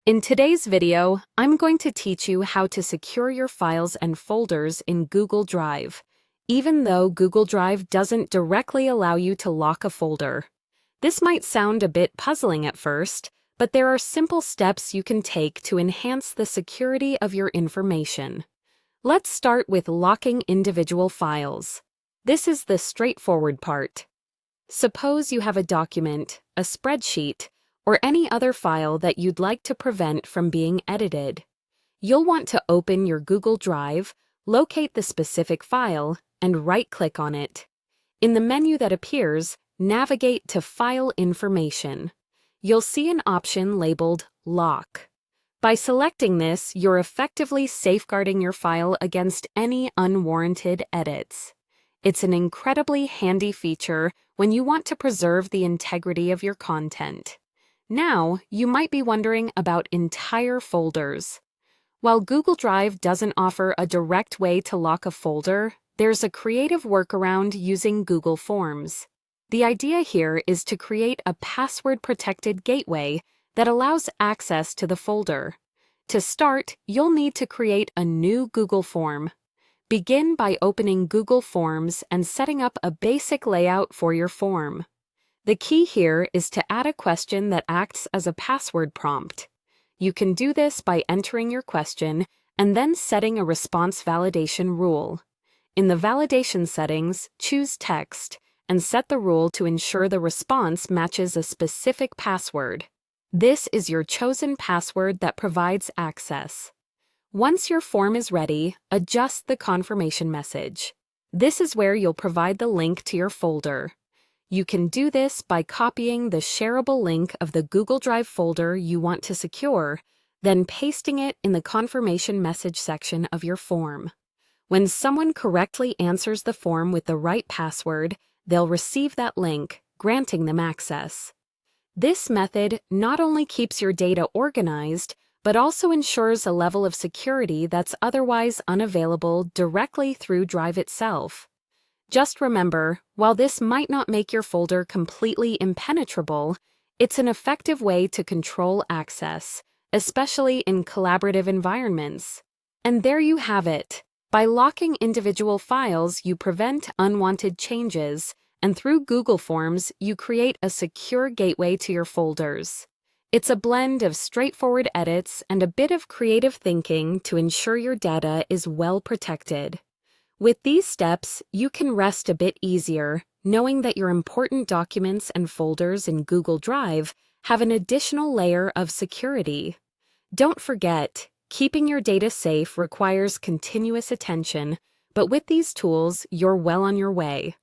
In today's video, I'm going to teach you how to secure your files and folders in Google Drive, even though Google Drive doesn't directly allow you to lock a folder. This might sound a bit puzzling at first, but there are simple steps you can take to enhance the security of your information. Let's start with locking individual files. This is the straightforward part. Suppose you have a document, a spreadsheet, or any other file that you'd like to prevent from being edited. You'll want to open your Google Drive, locate the specific file, and right-click on it. In the menu that appears, navigate to File Information. You'll see an option labeled Lock. By selecting this, you're effectively safeguarding your file against any unwarranted edits. It's an incredibly handy feature when you want to preserve the integrity of your content. Now, you might be wondering about entire folders. While Google Drive doesn't offer a direct way to lock a folder, there's a creative workaround using Google Forms. The idea here is to create a password-protected gateway that allows access to the folder. To start, you'll need to create a new Google form. Begin by opening Google Forms and setting up a basic layout for your form. The key here is to add a question that acts as a password prompt. You can do this by entering your question and then setting a response validation rule. In the validation settings, choose Text and set the rule to ensure the response matches a specific password. This is your chosen password that provides access. Once your form is ready, adjust the confirmation message. This is where you'll provide the link to your folder. You can do this by copying the shareable link of the Google Drive folder you want to secure, then pasting it in the confirmation message section of your form. When someone correctly answers the form with the right password, they'll receive that link, granting them access. This method not only keeps your data organized, but also ensures a level of security that's otherwise unavailable directly through Drive itself. Just remember, while this might not make your folder completely impenetrable, it's an effective way to control access, especially in collaborative environments. And there you have it. By locking individual files, you prevent unwanted changes, and through Google Forms, you create a secure gateway to your folders. It's a blend of straightforward edits and a bit of creative thinking to ensure your data is well protected. With these steps, you can rest a bit easier, knowing that your important documents and folders in Google Drive have an additional layer of security. Don't forget, keeping your data safe requires continuous attention, but with these tools, you're well on your way.